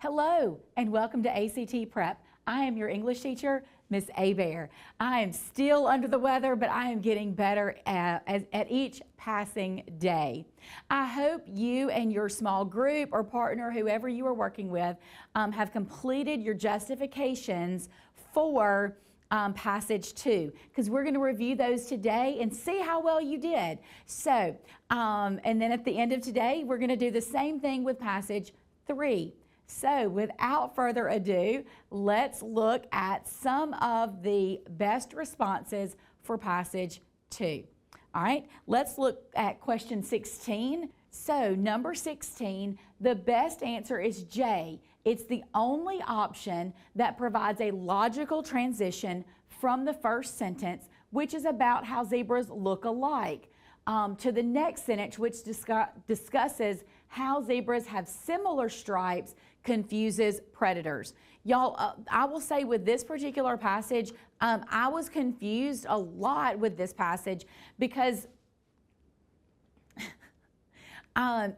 Hello and welcome to ACT Prep. I am your English teacher, Miss Abear. I am still under the weather, but I am getting better at each passing day. I hope you and your small group or partner, whoever you are working with, have completed your justifications for passage 2, because we're going to review those today and see how well you did. So, and then at the end of today, we're going to do the same thing with passage 3. So without further ado, let's look at some of the best responses for passage 2. All right, let's look at question 16. So number 16, the best answer is J. It's the only option that provides a logical transition from the first sentence, which is about how zebras look alike, to the next sentence, which discusses how zebras have similar stripes confuses predators. Y'all, I will say with this particular passage, I was confused a lot with this passage because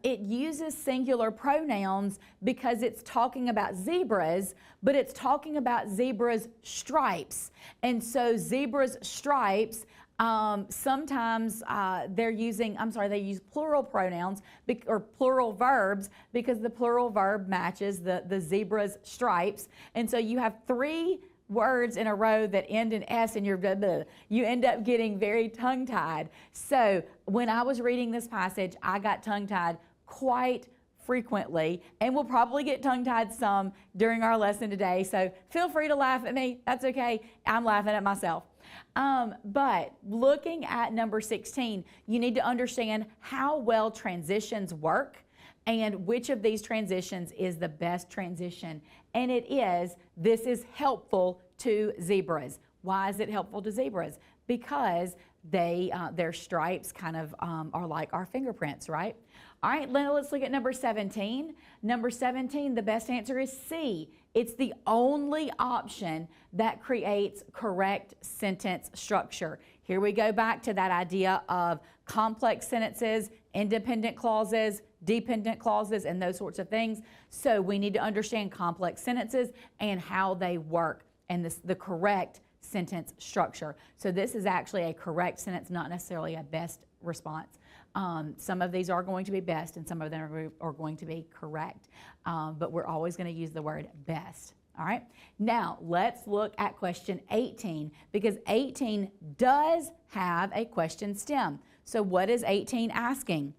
it uses singular pronouns because it's talking about zebras, but it's talking about zebras' stripes. And so zebras' stripes, sometimes they use plural pronouns or plural verbs because the plural verb matches the zebra's stripes. And so you have 3 words in a row that end in S and you end up getting very tongue-tied. So when I was reading this passage, I got tongue-tied quite frequently, and we'll probably get tongue-tied some during our lesson today. So feel free to laugh at me. That's okay. I'm laughing at myself. But looking at number 16, you need to understand how well transitions work and which of these transitions is the best transition. And this is helpful to zebras. Why is it helpful to zebras? Because their stripes kind of are like our fingerprints, right? All right, let's look at number 17. Number 17, the best answer is C. It's the only option that creates correct sentence structure. Here we go back to that idea of complex sentences, independent clauses, dependent clauses, and those sorts of things. So we need to understand complex sentences and how they work and the correct sentence structure. So this is actually a correct sentence, not necessarily a best response. Some of these are going to be best and some of them are going to be correct, but we're always going to use the word best. All right, now let's look at question 18 because 18 does have a question stem. So what is 18 asking?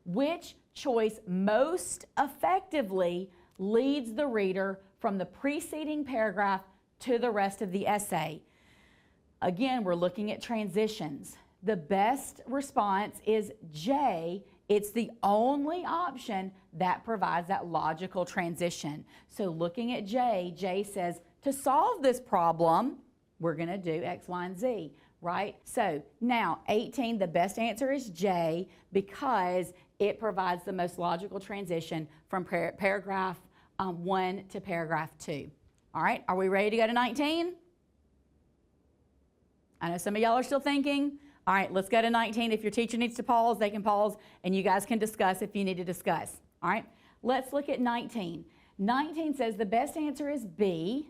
Which choice most effectively leads the reader from the preceding paragraph to the rest of the essay? Again, we're looking at transitions. The best response is J. It's the only option that provides that logical transition. So looking at J, J says, to solve this problem, we're going to do X, Y, and Z, right? So now 18, the best answer is J because it provides the most logical transition from paragraph 1 to paragraph 2. All right, are we ready to go to 19? I know some of y'all are still thinking. All right, let's go to 19. If your teacher needs to pause, they can pause, and you guys can discuss if you need to discuss. All right, let's look at 19. 19 says the best answer is B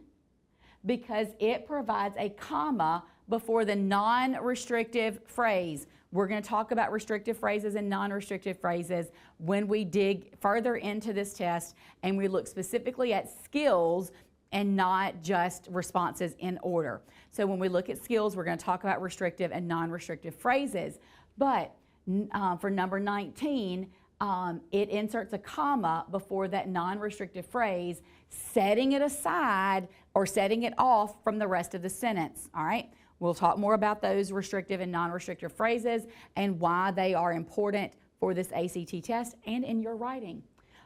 because it provides a comma before the non-restrictive phrase. We're going to talk about restrictive phrases and non-restrictive phrases when we dig further into this test and we look specifically at skills and not just responses in order. So when we look at skills, we're going to talk about restrictive and non-restrictive phrases. But for number 19, it inserts a comma before that non-restrictive phrase, setting it aside or setting it off from the rest of the sentence. All right? We'll talk more about those restrictive and non-restrictive phrases and why they are important for this ACT test and in your writing.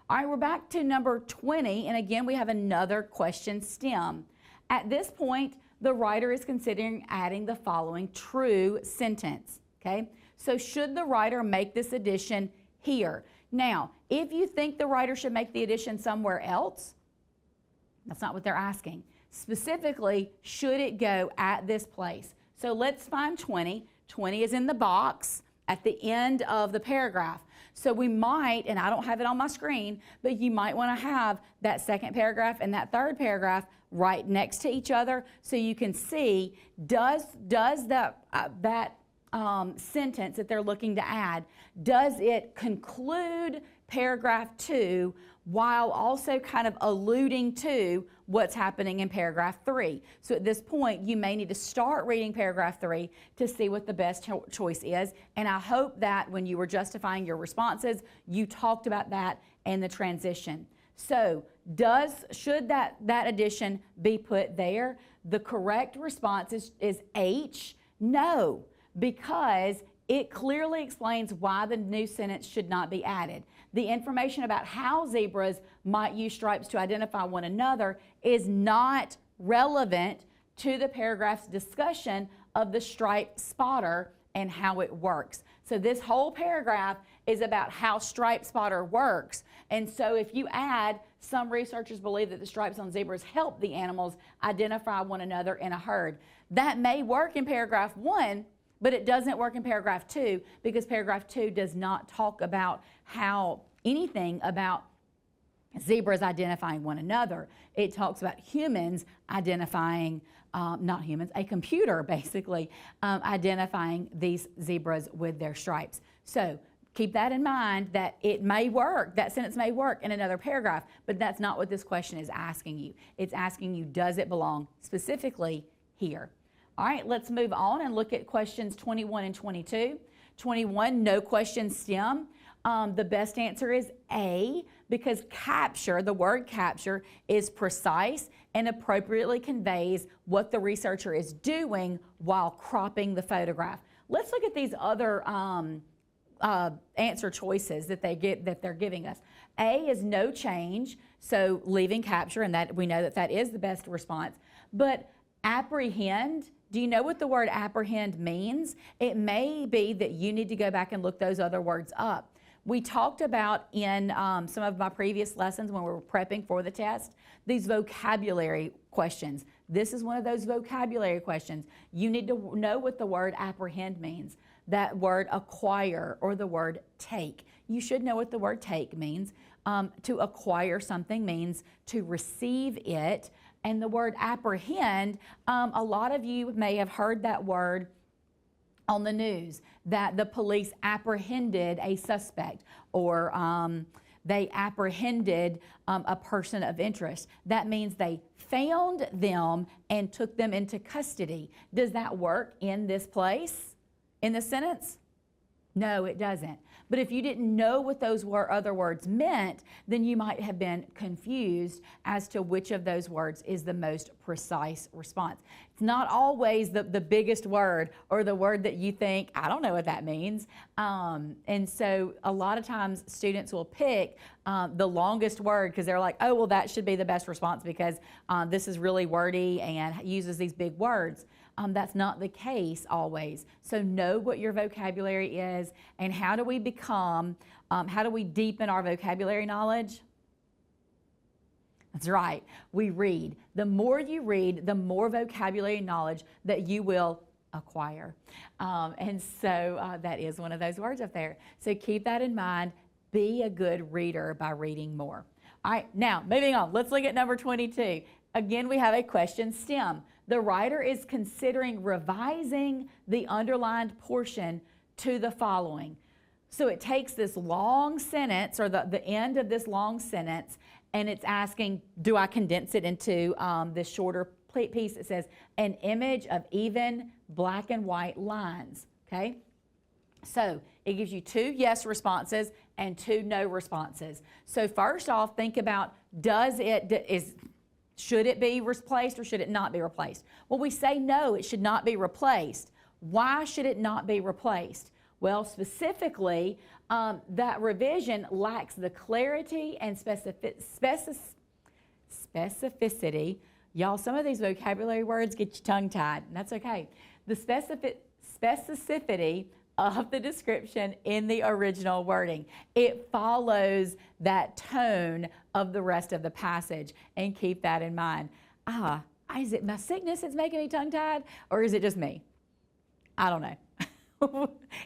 All right, we're back to number 20, and again, we have another question stem. At this point, the writer is considering adding the following true sentence, okay? So should the writer make this addition here? Now, if you think the writer should make the addition somewhere else, that's not what they're asking. Specifically, should it go at this place? So let's find 20. 20 is in the box at the end of the paragraph. So we might, and I don't have it on my screen, but you might want to have that second paragraph and that third paragraph right next to each other so you can see, does that sentence that they're looking to add, does it conclude paragraph 2 while also kind of alluding to what's happening in paragraph 3. So at this point, you may need to start reading paragraph 3 to see what the best choice is. And I hope that when you were justifying your responses, you talked about that and the transition. So should that addition be put there? The correct response is H, no, because it clearly explains why the new sentence should not be added. The information about how zebras might use stripes to identify one another is not relevant to the paragraph's discussion of the stripe spotter and how it works. So this whole paragraph is about how stripe spotter works. And so if you add, some researchers believe that the stripes on zebras help the animals identify one another in a herd. That may work in paragraph 1, but it doesn't work in paragraph 2 because paragraph 2 does not talk about anything about zebras identifying one another. It talks about humans identifying, not humans, a computer basically identifying these zebras with their stripes. So keep that in mind that it may work, that sentence may work in another paragraph, but that's not what this question is asking you. It's asking you, does it belong specifically here? All right, let's move on and look at questions 21 and 22. 21, no question STEM. The best answer is A, because capture, the word capture, is precise and appropriately conveys what the researcher is doing while cropping the photograph. Let's look at these other answer choices that they're giving us. A is no change, so leaving capture, and that we know that is the best response. But apprehend, do you know what the word apprehend means? It may be that you need to go back and look those other words up. We talked about in some of my previous lessons when we were prepping for the test, these vocabulary questions. This is one of those vocabulary questions. You need to know what the word apprehend means. That word acquire or the word take. You should know what the word take means. To acquire something means to receive it. And the word apprehend, a lot of you may have heard that word on the news, that the police apprehended a suspect or they apprehended a person of interest. That means they found them and took them into custody. Does that work in this place, in this sentence? No, it doesn't. But if you didn't know what those other words meant, then you might have been confused as to which of those words is the most precise response. It's not always the biggest word or the word that you think, I don't know what that means. And so a lot of times students will pick the longest word because they're like, oh, well, that should be the best response because this is really wordy and uses these big words. That's not the case always. So know what your vocabulary is and how do we deepen our vocabulary knowledge? That's right, we read. The more you read, the more vocabulary knowledge that you will acquire. And so that is one of those words up there. So keep that in mind. Be a good reader by reading more. All right, now moving on. Let's look at number 22. Again, we have a question STEM. The writer is considering revising the underlined portion to the following. So it takes this long sentence or the end of this long sentence and it's asking, do I condense it into this shorter piece? It says, an image of even black and white lines, okay? So it gives you 2 yes responses and 2 no responses. So first off, think about, should it be replaced or should it not be replaced? Well, we say no, it should not be replaced. Why should it not be replaced? Well, specifically, that revision lacks the clarity and specificity. Y'all, some of these vocabulary words get you tongue-tied, and that's okay. The specificity of the description in the original wording. It follows that tone of the rest of the passage, and keep that in mind. Is it my sickness that's making me tongue-tied, or is it just me? I don't know.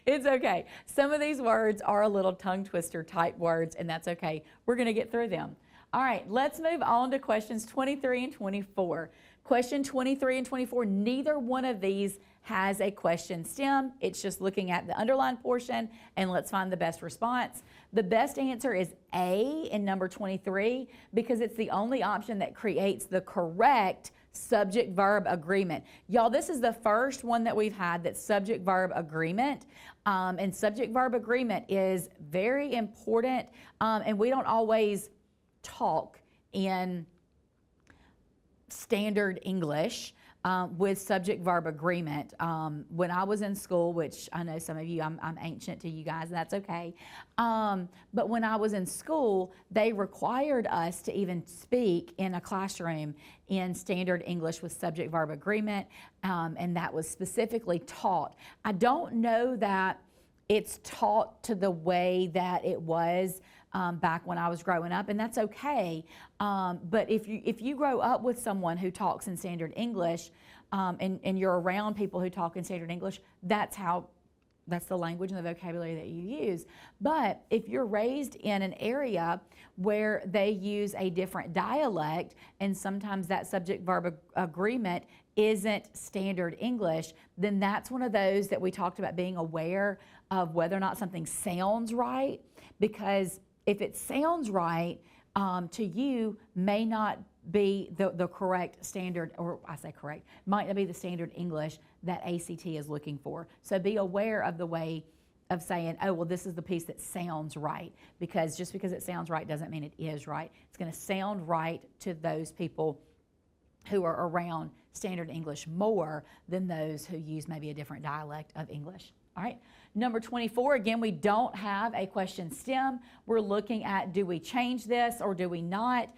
It's okay. Some of these words are a little tongue twister type words, and that's okay. We're going to get through them. All right, let's move on to questions 23 and 24. Question 23 and 24, neither one of these has a question stem. It's just looking at the underlined portion, and let's find the best response. The best answer is A in number 23 because it's the only option that creates the correct subject-verb agreement. Y'all, this is the first one that we've had that's subject-verb agreement, and subject-verb agreement is very important, and we don't always talk in standard English with subject-verb agreement. When I was in school, which I know some of you, I'm ancient to you guys, and that's okay. But when I was in school, they required us to even speak in a classroom in standard English with subject-verb agreement, and that was specifically taught. I don't know that it's taught to the way that it was back when I was growing up, and that's okay. But if you grow up with someone who talks in standard English, and you're around people who talk in standard English, that's the language and the vocabulary that you use. But if you're raised in an area where they use a different dialect, and sometimes that subject-verb agreement isn't standard English, then that's one of those that we talked about being aware of whether or not something sounds right, because if it sounds right to you, may not be the correct standard, or I say correct, might not be the standard English that ACT is looking for. So be aware of the way of saying, oh, well, this is the piece that sounds right, because just because it sounds right doesn't mean it is right. It's going to sound right to those people who are around standard English more than those who use maybe a different dialect of English. All right, number 24, again, we don't have a question stem. We're looking at, do we change this or do we not?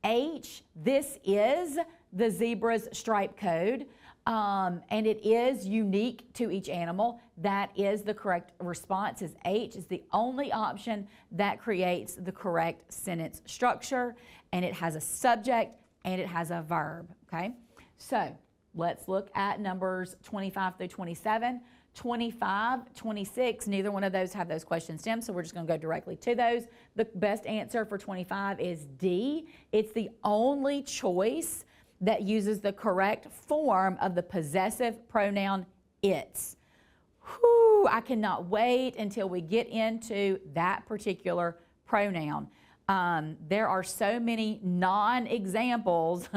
H, this is the zebra's stripe code, and it is unique to each animal. That is the correct response, is H is the only option that creates the correct sentence structure, and it has a subject and it has a verb, okay? So let's look at numbers 25 through 27. 25, 26, neither one of those have those question stems, so we're just going to go directly to those. The best answer for 25 is D. It's the only choice that uses the correct form of the possessive pronoun its. Whew, I cannot wait until we get into that particular pronoun. There are so many non-examples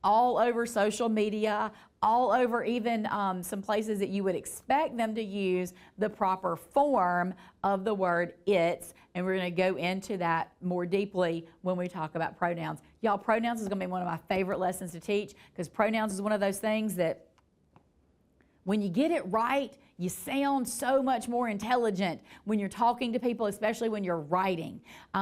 all over social media, all over even some places that you would expect them to use the proper form of the word its, and we're going to go into that more deeply when we talk about pronouns. Y'all, pronouns is going to be one of my favorite lessons to teach, because pronouns is one of those things that when you get it right, you sound so much more intelligent when you're talking to people, especially when you're writing.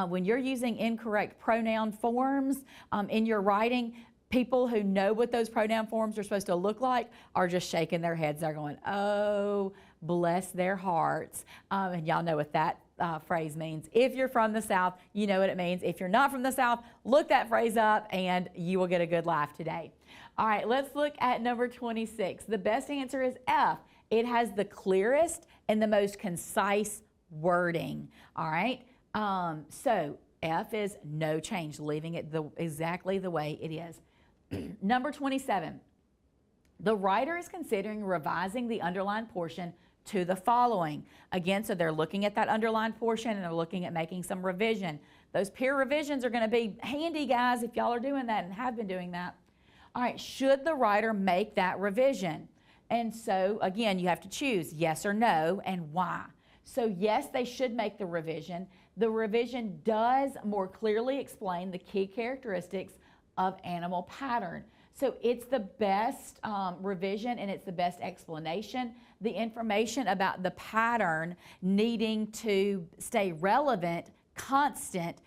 When you're using incorrect pronoun forms in your writing, people who know what those pronoun forms are supposed to look like are just shaking their heads. They're going, oh, bless their hearts. And y'all know what that phrase means. If you're from the South, you know what it means. If you're not from the South, look that phrase up and you will get a good laugh today. All right, let's look at number 26. The best answer is F. It has the clearest and the most concise wording. All right, so F is no change, leaving it exactly the way it is. Number 27, the writer is considering revising the underlined portion to the following. Again, so they're looking at that underlined portion and they're looking at making some revision. Those peer revisions are going to be handy, guys, if y'all are doing that and have been doing that. All right, should the writer make that revision? And so, again, you have to choose yes or no and why. So, yes, they should make the revision. The revision does more clearly explain the key characteristics of animal pattern. So it's the best revision and it's the best explanation. The information about the pattern needing to stay relevant, constant,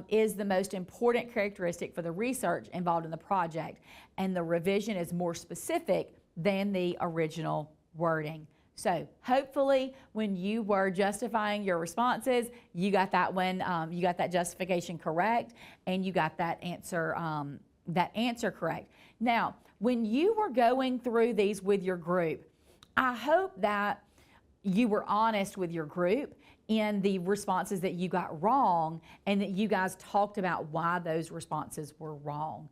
is the most important characteristic for the research involved in the project. And the revision is more specific than the original wording. So hopefully when you were justifying your responses, you got that one, you got that justification correct, and you got that answer correct. Now, when you were going through these with your group, I hope that you were honest with your group in the responses that you got wrong, and that you guys talked about why those responses were wrong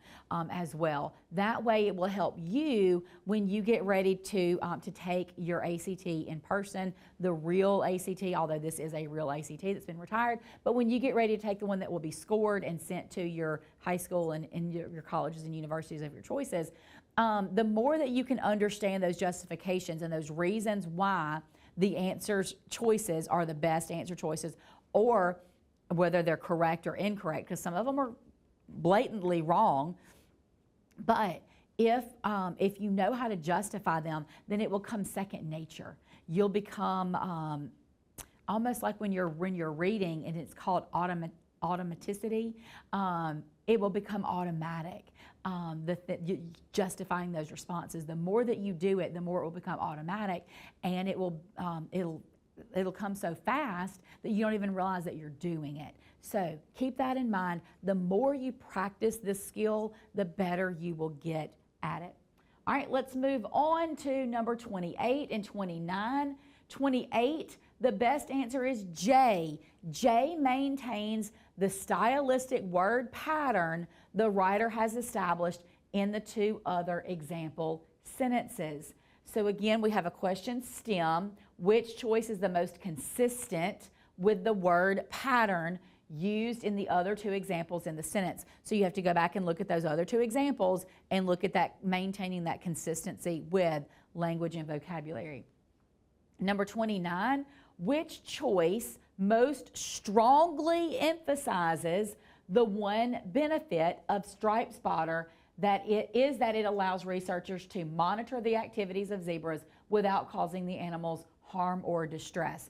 as well. That way it will help you when you get ready to take your ACT in person, the real ACT, although this is a real ACT that's been retired, but when you get ready to take the one that will be scored and sent to your high school and your colleges and universities of your choices, the more that you can understand those justifications and those reasons why the answers choices are the best answer choices, or whether they're correct or incorrect, because some of them are blatantly wrong. But if you know how to justify them, then it will come second nature. You'll become almost like when you're reading, and it's called automaticity. It will become automatic. Justifying those responses. The more that you do it, the more it will become automatic, and it'll come so fast that you don't even realize that you're doing it. So keep that in mind. The more you practice this skill, the better you will get at it. All right, let's move on to number 28 and 29. 28, the best answer is J. J maintains the stylistic word pattern the writer has established in the two other example sentences. So again, we have a question stem. Which choice is the most consistent with the word pattern used in the other two examples in the sentence? So you have to go back and look at those other two examples and look at that, maintaining that consistency with language and vocabulary. Number 29, which choice most strongly emphasizes the one benefit of StripeSpotter, that it allows researchers to monitor the activities of zebras without causing the animals harm or distress?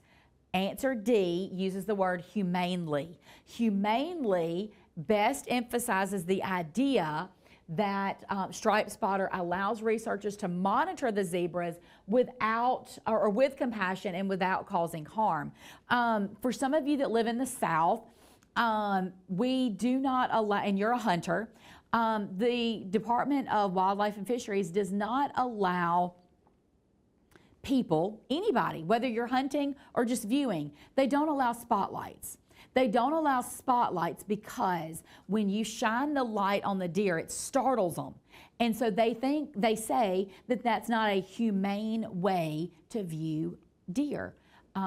Answer D uses the word humanely. Humanely best emphasizes the idea that StripeSpotter allows researchers to monitor the zebras without, or with compassion and without causing harm. For some of you that live in the South, we do not allow, and you're a hunter, the Department of Wildlife and Fisheries does not allow people, anybody, whether you're hunting or just viewing, they don't allow spotlights. They don't allow spotlights because when you shine the light on the deer, it startles them. And so they say that that's not a humane way to view deer.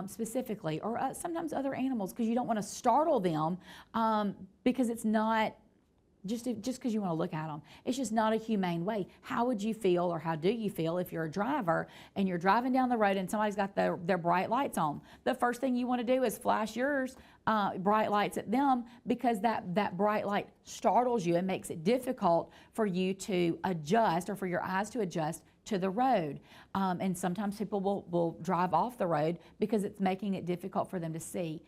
Specifically, or sometimes other animals, because you don't want to startle them, because it's not just because you want to look at them. It's just not a humane way. How would you feel, or how do you feel if you're a driver and you're driving down the road and somebody's got their bright lights on? The first thing you want to do is flash yours bright lights at them, because that bright light startles you and makes it difficult for you to adjust, or for your eyes to adjust to the road. And sometimes people will drive off the road because it's making it difficult for them to see.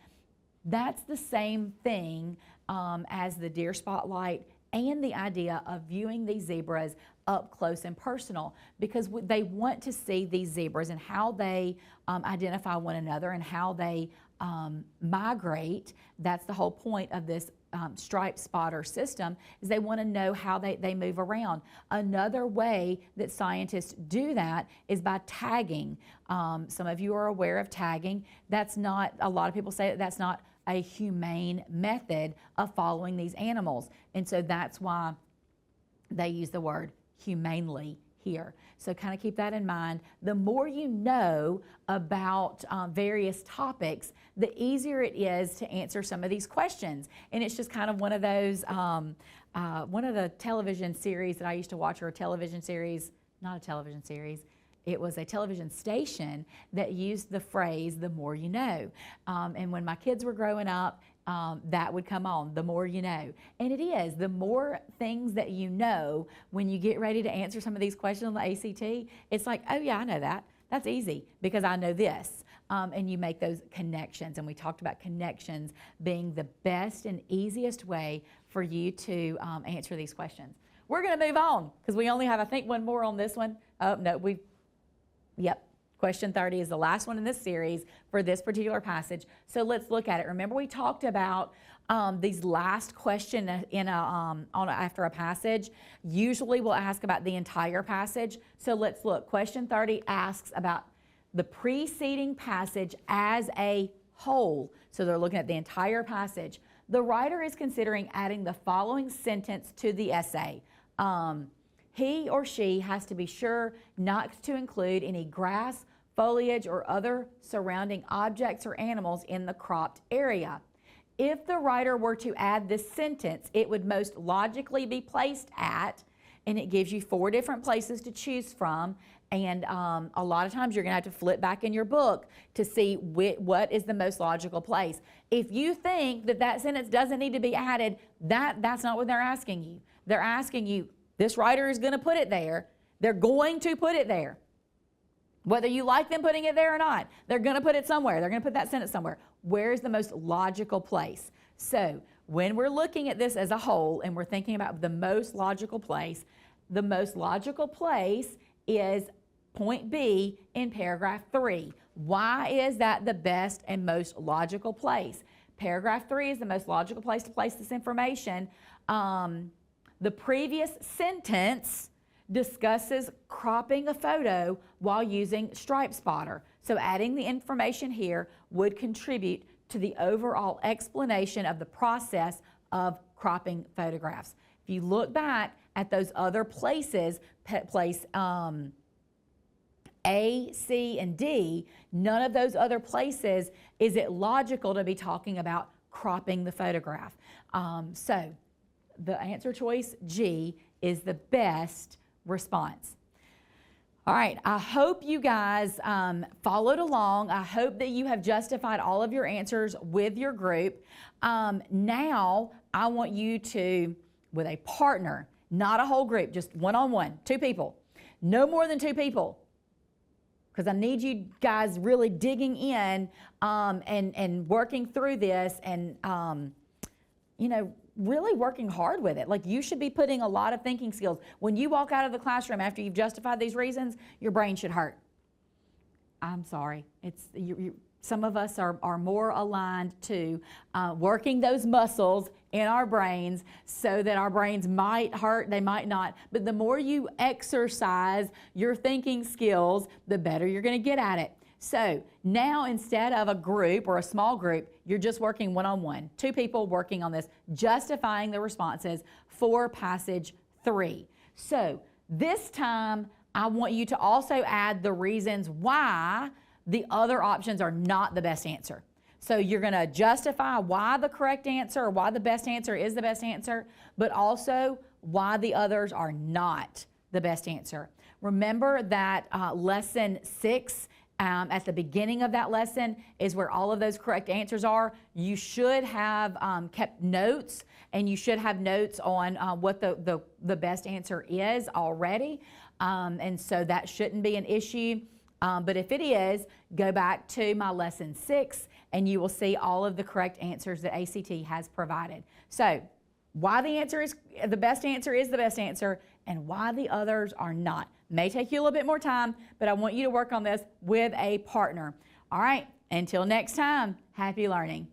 That's the same thing as the deer spotlight and the idea of viewing these zebras up close and personal, because they want to see these zebras and how they identify one another and how they migrate. That's the whole point of this StripeSpotter system, is they want to know how they move around. Another way that scientists do that is by tagging. Some of you are aware of tagging. That's not, a lot of people say that that's not a humane method of following these animals. And so that's why they use the word humanely here. So kind of keep that in mind. The more you know about various topics, the easier it is to answer some of these questions. And it's just kind of one of those, one of the television series that I used to watch, or a television series, not a television series, it was a television station that used the phrase, the more you know. And when my kids were growing up, that would come on, the more you know. And it is, the more things that you know when you get ready to answer some of these questions on the ACT, it's like, oh yeah, I know that. That's easy because I know this. And you make those connections. And we talked about connections being the best and easiest way for you to answer these questions. We're going to move on because we only have, I think, one more on this one. Oh, no, yep. Question 30 is the last one in this series for this particular passage. So let's look at it. Remember, we talked about these last question after a passage. Usually we'll ask about the entire passage. So let's look. Question 30 asks about the preceding passage as a whole. So they're looking at the entire passage. The writer is considering adding the following sentence to the essay. He or she has to be sure not to include any grass, foliage, or other surrounding objects or animals in the cropped area. If the writer were to add this sentence, it would most logically be placed at, and it gives you 4 different places to choose from, and a lot of times you're going to have to flip back in your book to see what is the most logical place. If you think that that sentence doesn't need to be added, that's not what they're asking you. They're asking you, this writer is going to put it there. They're going to put it there. Whether you like them putting it there or not, they're going to put it somewhere. They're going to put that sentence somewhere. Where is the most logical place? So when we're looking at this as a whole and we're thinking about the most logical place is point B in paragraph 3. Why is that the best and most logical place? Paragraph 3 is the most logical place to place this information. The previous sentence discusses cropping a photo while using Stripe Spotter. So adding the information here would contribute to the overall explanation of the process of cropping photographs. If you look back at those other places, place A, C, and D, none of those other places is it logical to be talking about cropping the photograph. So the answer choice G is the best response. All right, I hope you guys followed along. I hope that you have justified all of your answers with your group. Now, I want you to, with a partner, not a whole group, just one-on-one, 2 people, no more than 2 people, because I need you guys really digging in and working through this and, really working hard with it. Like, you should be putting a lot of thinking skills. When you walk out of the classroom after you've justified these reasons, your brain should hurt. I'm sorry. Some of us are more aligned to working those muscles in our brains so that our brains might hurt, they might not. But the more you exercise your thinking skills, the better you're going to get at it. So now, instead of a group or a small group, you're just working one-on-one, 2 people working on this, justifying the responses for passage 3. So this time, I want you to also add the reasons why the other options are not the best answer. So you're going to justify why the correct answer or why the best answer is the best answer, but also why the others are not the best answer. Remember that lesson 6, at the beginning of that lesson is where all of those correct answers are. You should have kept notes, and you should have notes on what the best answer is already. And so that shouldn't be an issue. But if it is, go back to my lesson 6 and you will see all of the correct answers that ACT has provided. So why the best answer is the best answer and why the others are not. May take you a little bit more time, but I want you to work on this with a partner. All right, until next time, happy learning.